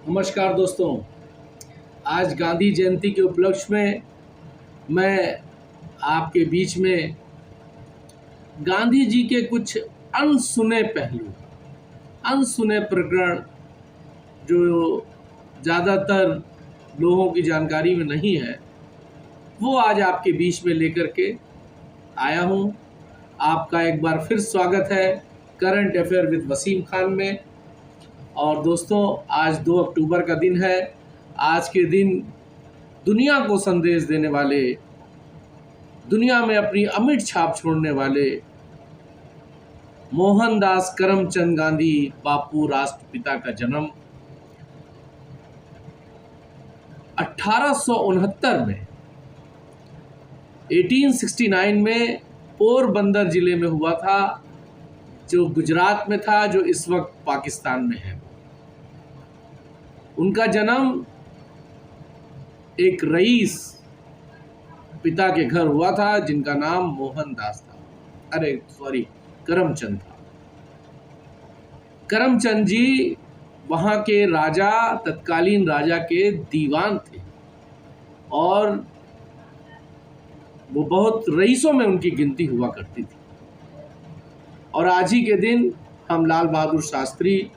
नमस्कार दोस्तों। आज गांधी जयंती के उपलक्ष्य में मैं आपके बीच में गांधी जी के कुछ अनसुने पहलू, अनसुने प्रकरण जो ज़्यादातर लोगों की जानकारी में नहीं है, वो आज आपके बीच में लेकर के आया हूँ। आपका एक बार फिर स्वागत है current affair with Wasim Khan में। और दोस्तों, आज 2 अक्टूबर का दिन है। आज के दिन दुनिया को संदेश देने वाले, दुनिया में अपनी अमिट छाप छोड़ने वाले मोहनदास करमचंद गांधी बापू राष्ट्रपिता का जन्म 1869 में 1869 में पोरबंदर जिले में हुआ था, जो गुजरात में था, जो इस वक्त पाकिस्तान में है। उनका जन्म एक रईस पिता के घर हुआ था जिनका नाम मोहनदास था, करमचंद था। करमचंद जी वहाँ के राजा, तत्कालीन राजा के दीवान थे और वो बहुत रईसों में उनकी गिनती हुआ करती थी। और आज ही के दिन हम लाल बहादुर शास्त्री,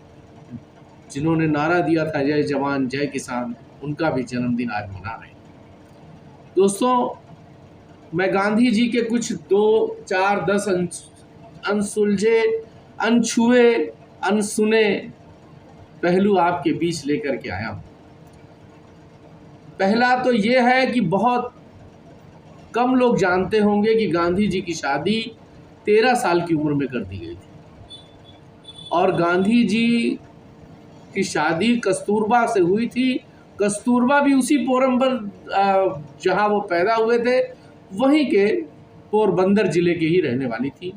जिन्होंने नारा दिया था जय जवान जय किसान, उनका भी जन्मदिन आज मना रहे हैं। दोस्तों, मैं गांधी जी के कुछ 2, 4, 10 अनसुलझे, अनछुए, अनसुने पहलू आपके बीच लेकर के आया हूँ। पहला तो ये है कि बहुत कम लोग जानते होंगे कि गांधी जी की शादी 13 साल की उम्र में कर दी गई थी और गांधी जी की शादी कस्तूरबा से हुई थी। कस्तूरबा भी उसी पोरबंदर, जहाँ वो पैदा हुए थे, वहीं के पोरबंदर जिले के ही रहने वाली थी।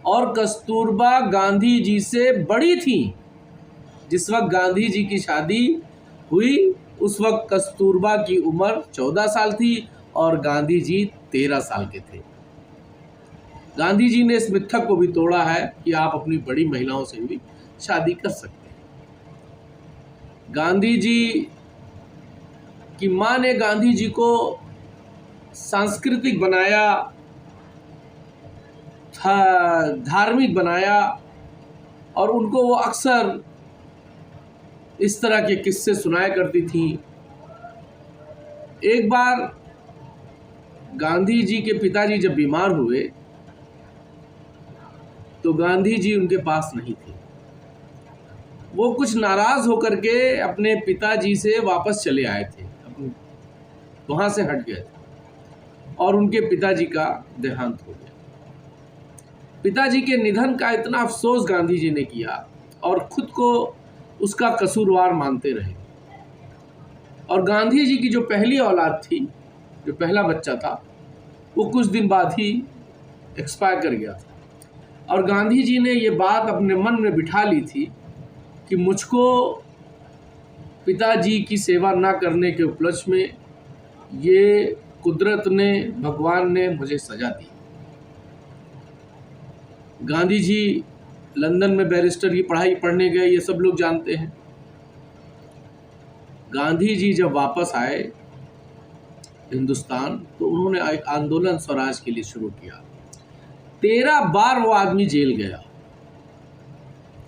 और कस्तूरबा गांधी जी से बड़ी थी। जिस वक्त गांधी जी की शादी हुई उस वक्त कस्तूरबा की उम्र 14 साल थी और गांधी जी 13 साल के थे। गांधी जी ने इस मिथक को भी तोड़ा है कि आप अपनी बड़ी महिलाओं से भी शादी कर सकते हैं। गांधी जी की मां ने गांधी जी को सांस्कृतिक बनाया, धार्मिक बनाया और उनको वो अक्सर इस तरह के किस्से सुनाया करती थी। एक बार गांधी जी के पिताजी जब बीमार हुए तो गांधी जी उनके पास नहीं थे। वो कुछ नाराज होकर के अपने पिताजी से वापस चले आए थे, वहां से हट गए थे और उनके पिताजी का देहांत हो गया। पिताजी के निधन का इतना अफसोस गांधी जी ने किया और खुद को उसका कसूरवार मानते रहे। और गांधी जी की जो पहली औलाद थी, जो पहला बच्चा था, वो कुछ दिन बाद ही एक्सपायर कर गया था। और गांधी जी ने ये बात अपने मन में बिठा ली थी कि मुझको पिताजी की सेवा ना करने के उपलक्ष्य में ये कुदरत ने, भगवान ने मुझे सजा दी। गांधी जी लंदन में बैरिस्टर की पढ़ाई पढ़ने गए, ये सब लोग जानते हैं। गांधी जी जब वापस आए हिंदुस्तान तो उन्होंने एक आंदोलन स्वराज के लिए शुरू किया। 13 बार वो आदमी जेल गया।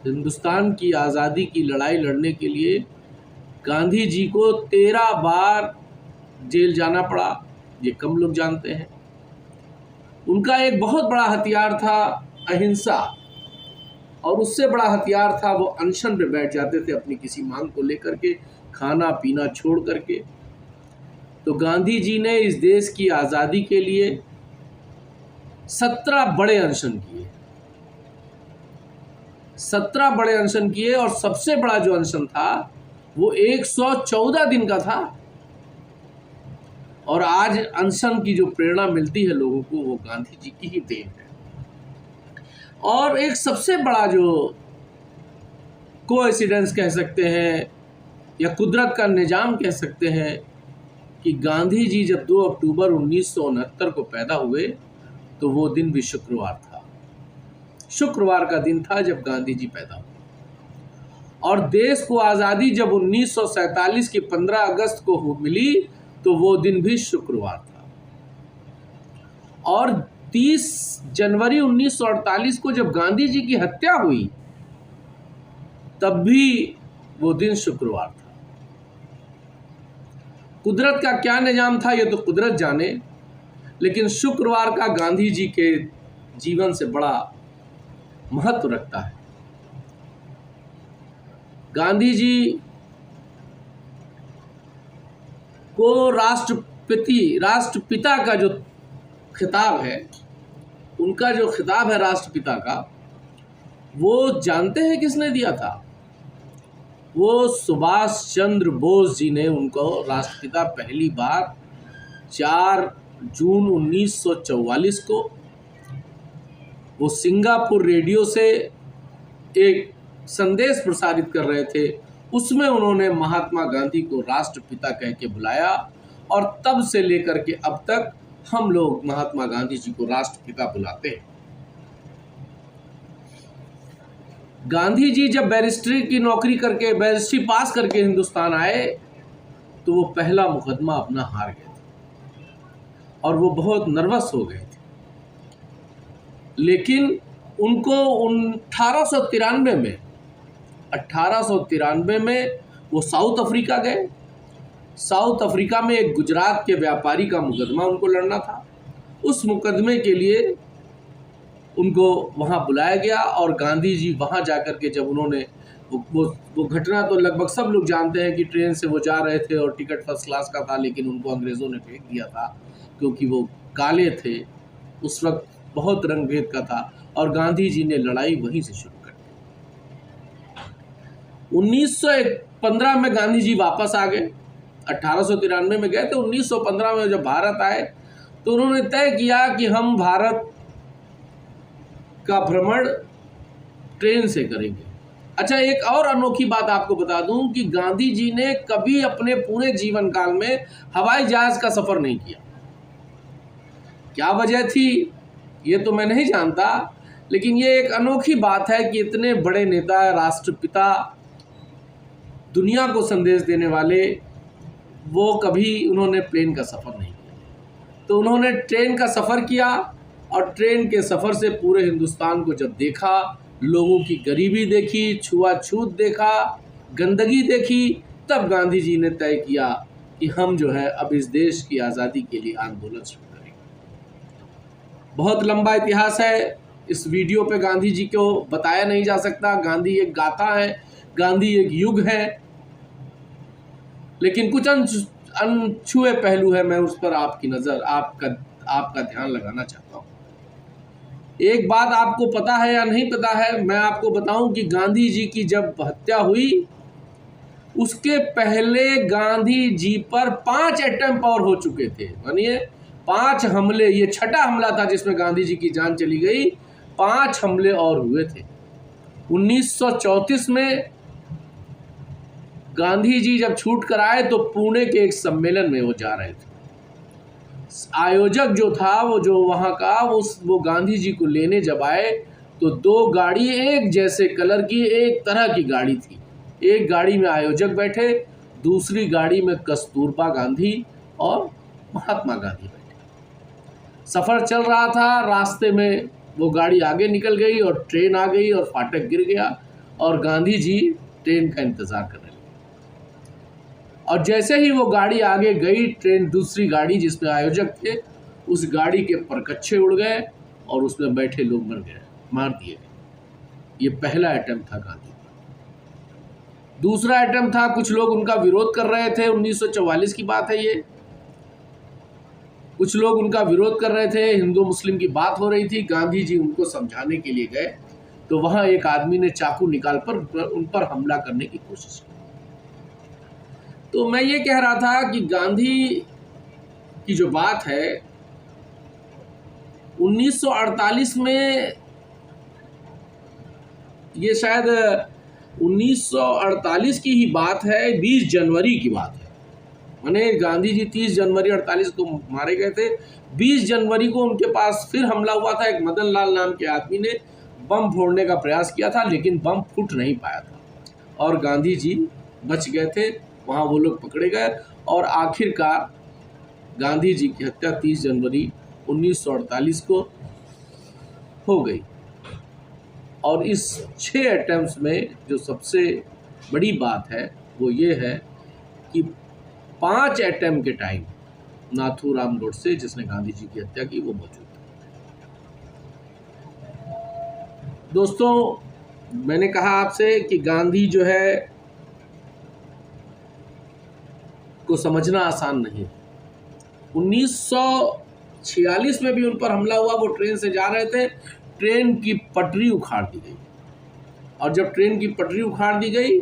हिंदुस्तान की आज़ादी की लड़ाई लड़ने के लिए गांधी जी को 13 बार जेल जाना पड़ा, ये कम लोग जानते हैं। उनका एक बहुत बड़ा हथियार था अहिंसा, और उससे बड़ा हथियार था वो अनशन पे बैठ जाते थे अपनी किसी मांग को लेकर के, खाना पीना छोड़ करके। तो गांधी जी ने इस देश की आज़ादी के लिए 17 बड़े अनशन किए, 17 बड़े अनशन किए और सबसे बड़ा जो अनशन था वो 114 दिन का था। और आज अनशन की जो प्रेरणा मिलती है लोगों को, वो गांधी जी की ही देन है। और एक सबसे बड़ा जो कोइंसिडेंस कह सकते हैं या कुदरत का निजाम कह सकते हैं कि गांधी जी जब 2 अक्टूबर 1969 को पैदा हुए तो वो दिन भी शुक्रवार था। शुक्रवार का दिन था जब गांधी जी पैदा हुए। और देश को आज़ादी जब 1947 की 15 अगस्त को मिली तो वो दिन भी शुक्रवार था। और 30 जनवरी 1948 को जब गांधी जी की हत्या हुई तब भी वो दिन शुक्रवार था। कुदरत का क्या निजाम था ये तो कुदरत जाने, लेकिन शुक्रवार का गांधी जी के जीवन से बड़ा महत्व रखता है। गांधी जी को राष्ट्रपिता का जो खिताब है, उनका जो खिताब है राष्ट्रपिता का, वो जानते हैं किसने दिया था? वो सुभाष चंद्र बोस जी ने उनको राष्ट्रपिता पहली बार 4 जून 1944 को वो सिंगापुर रेडियो से एक संदेश प्रसारित कर रहे थे, उसमें उन्होंने महात्मा गांधी को राष्ट्रपिता कह के बुलाया। और तब से लेकर के अब तक हम लोग महात्मा गांधी जी को राष्ट्रपिता बुलाते हैं। गांधी जी जब बैरिस्ट्री की नौकरी करके, बैरिस्ट्री पास करके हिंदुस्तान आए तो वो पहला मुकदमा अपना हार गए थे और वो बहुत नर्वस हो गए थे। लेकिन उनको 1893 में वो साउथ अफ्रीका गए। साउथ अफ्रीका में एक गुजरात के व्यापारी का मुकदमा उनको लड़ना था। उस मुकदमे के लिए उनको वहाँ बुलाया गया और गांधी जी वहाँ जाकर के जब उन्होंने वो घटना तो लगभग सब लोग जानते हैं कि ट्रेन से वो जा रहे थे और टिकट फर्स्ट क्लास का था, लेकिन उनको अंग्रेज़ों ने फेंक दिया था क्योंकि वो काले थे। उस वक्त बहुत रंग भेद का था और गांधी जी ने लड़ाई वहीं से शुरू कर दी। 1915 में गांधी जी वापस आ गए। 1893 में गए तो 1915 में जब भारत आए तो उन्होंने तय किया कि हम भारत का भ्रमण ट्रेन से करेंगे। अच्छा, एक और अनोखी बात आपको बता दूं कि गांधी जी ने कभी अपने पूरे जीवन काल में हवाई जहाज का सफ़र नहीं किया। क्या वजह थी ये तो मैं नहीं जानता, लेकिन ये एक अनोखी बात है कि इतने बड़े नेता, राष्ट्रपिता, दुनिया को संदेश देने वाले, वो कभी उन्होंने प्लेन का सफ़र नहीं किया। तो उन्होंने ट्रेन का सफ़र किया और ट्रेन के सफ़र से पूरे हिंदुस्तान को जब देखा, लोगों की गरीबी देखी, छुआछूत देखा, गंदगी देखी, तब गांधी जी ने तय किया कि हम जो है अब इस देश की आज़ादी के लिए आंदोलन शुरू करेंगे। बहुत लंबा इतिहास है, इस वीडियो पे गांधी जी को बताया नहीं जा सकता। गांधी एक गाथा है, गांधी एक युग है, लेकिन कुछ अनछुए पहलू है, मैं उस पर आपकी नज़र, आपका ध्यान लगाना चाहता हूँ। एक बात आपको पता है या नहीं पता है, मैं आपको बताऊं कि गांधी जी की जब हत्या हुई उसके पहले गांधी जी पर 5 अटेम्प्ट और हो चुके थे। मानिए 5 हमले, ये छठा हमला था जिसमें गांधी जी की जान चली गई। 5 हमले और हुए थे। 1934 में गांधी जी जब छूट कर आए तो पुणे के एक सम्मेलन में वो जा रहे थे। आयोजक जो था, वो जो वहाँ का, वो गांधी जी को लेने जब आए तो 2 गाड़ी एक जैसे कलर की, एक तरह की गाड़ी थी। एक गाड़ी में आयोजक बैठे, दूसरी गाड़ी में कस्तूरबा गांधी और महात्मा गांधी बैठे। सफ़र चल रहा था, रास्ते में वो गाड़ी आगे निकल गई और ट्रेन आ गई और फाटक गिर गया और गांधी जी ट्रेन का इंतज़ार कर रहे थे। और जैसे ही वो गाड़ी आगे गई, ट्रेन, दूसरी गाड़ी जिसमें आयोजक थे, उस गाड़ी के परकच्चे उड़ गए और उसमें बैठे लोग मर गए, मार दिए गए। ये पहला अटेम्प्ट था गांधी का। दूसरा अटेम्प्ट था, कुछ लोग उनका विरोध कर रहे थे, 1944 की बात है ये। कुछ लोग उनका विरोध कर रहे थे, हिंदू मुस्लिम की बात हो रही थी। गांधी जी उनको समझाने के लिए गए तो वहाँ एक आदमी ने चाकू निकाल कर उन पर हमला करने की कोशिश की। तो मैं ये कह रहा था कि गांधी की जो बात है 1948 में, ये शायद 1948 की ही बात है, 20 जनवरी की बात है। माने गांधी जी 30 जनवरी 48 को मारे गए थे। 20 जनवरी को उनके पास फिर हमला हुआ था। एक मदन लाल नाम के आदमी ने बम फोड़ने का प्रयास किया था, लेकिन बम फूट नहीं पाया था। और गांधी जी बच गए थे। वहाँ वो लोग पकड़े गए और आखिरकार गांधी जी की हत्या 30 जनवरी 1948 को हो गई। और इस 6 अटेम्प्ट्स में जो सबसे बड़ी बात है वो ये है कि 5 अटेम्प्ट के टाइम नाथूराम गोडसे, जिसने गांधी जी की हत्या की, वो मौजूद था। दोस्तों, मैंने कहा आपसे कि गांधी जो है को समझना आसान नहीं। 1946 में भी उन पर हमला हुआ। वो ट्रेन से जा रहे थे, ट्रेन की पटरी उखाड़ दी गई, और जब ट्रेन की पटरी उखाड़ दी गई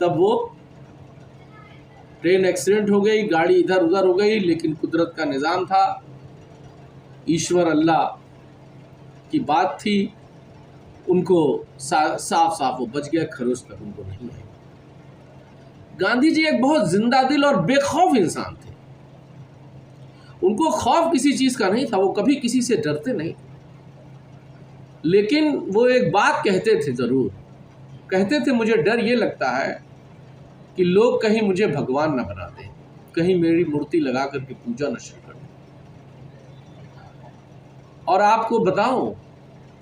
तब वो ट्रेन एक्सीडेंट हो गई, गाड़ी इधर उधर हो गई। लेकिन कुदरत का निज़ाम था, ईश्वर अल्लाह की बात थी, उनको साफ साफ वो बच गए, खरोच तक उनको नहीं आई। गांधी जी एक बहुत जिंदा दिल और बेखौफ इंसान थे। उनको खौफ किसी चीज का नहीं था, वो कभी किसी से डरते नहीं। लेकिन वो एक बात कहते थे, जरूर कहते थे, मुझे डर ये लगता है कि लोग कहीं मुझे भगवान न बना दें, कहीं मेरी मूर्ति लगा करके पूजा न शुरू कर दें। और आपको बताऊं,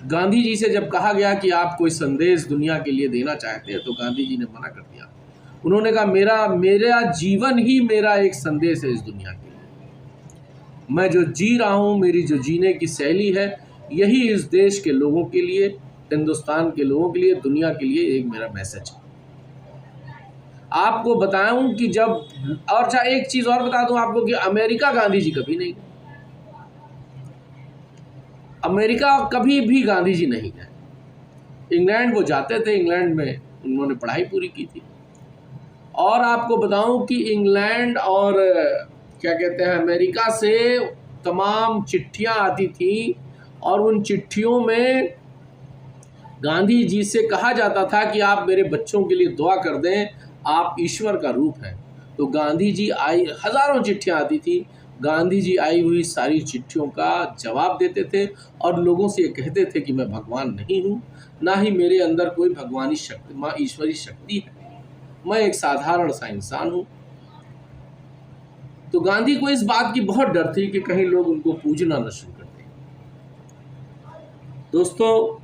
गांधी जी से जब कहा गया कि आप कोई संदेश दुनिया के लिए देना चाहते हैं, तो गांधी जी ने मना कर दिया। उन्होंने कहा, मेरा जीवन ही मेरा एक संदेश है इस दुनिया के लिए। मैं जो जी रहा हूँ, मेरी जो जीने की शैली है, यही इस देश के लोगों के लिए, हिंदुस्तान के लोगों के लिए, दुनिया के लिए एक मेरा मैसेज है। आपको बताऊं कि जब, और अच्छा एक चीज और बता दूं आपको कि अमेरिका गांधी जी कभी नहीं गए। अमेरिका कभी भी गांधी जी नहीं गए। इंग्लैंड वो जाते थे, इंग्लैंड में उन्होंने पढ़ाई पूरी की थी। और आपको बताऊं कि इंग्लैंड और क्या कहते हैं, अमेरिका से तमाम चिट्ठियां आती थी, और उन चिट्ठियों में गांधी जी से कहा जाता था कि आप मेरे बच्चों के लिए दुआ कर दें, आप ईश्वर का रूप हैं। तो गांधी जी आई, हजारों चिट्ठियां आती थी, गांधी जी आई हुई सारी चिट्ठियों का जवाब देते थे और लोगों से ये कहते थे कि मैं भगवान नहीं हूँ, ना ही मेरे अंदर कोई भगवानी शक्ति, माँ ईश्वरी शक्ति है, मैं एक साधारण सा इंसान हूँ। तो गांधी को इस बात की बहुत डर थी कि कहीं लोग उनको पूजना न शुरू कर दें। दोस्तों,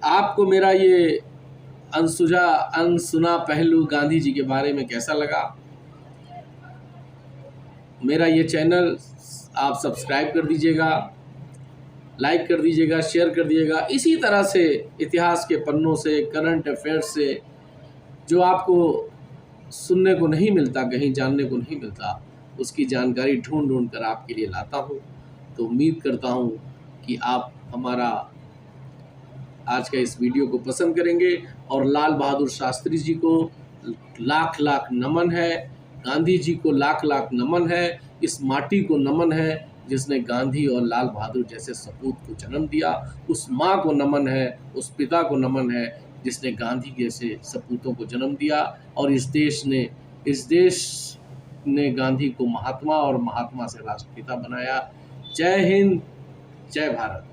आपको मेरा ये अनसुना पहलू गांधी जी के बारे में कैसा लगा? मेरा ये चैनल आप सब्सक्राइब कर दीजिएगा, लाइक कर दीजिएगा, शेयर कर दीजिएगा। इसी तरह से इतिहास के पन्नों से, करंट अफेयर्स से, जो आपको सुनने को नहीं मिलता, कहीं जानने को नहीं मिलता, उसकी जानकारी ढूंढ कर आपके लिए लाता हूँ। तो उम्मीद करता हूँ कि आप हमारा आज का इस वीडियो को पसंद करेंगे। और लाल बहादुर शास्त्री जी को लाख लाख नमन है, गांधी जी को लाख लाख नमन है, इस माटी को नमन है जिसने गांधी और लाल बहादुर जैसे सपूत को जन्म दिया। उस माँ को नमन है, उस पिता को नमन है जिसने गांधी जैसे सपूतों को जन्म दिया। और इस देश ने गांधी को महात्मा और महात्मा से राष्ट्रपिता बनाया। जय हिंद, जय भारत।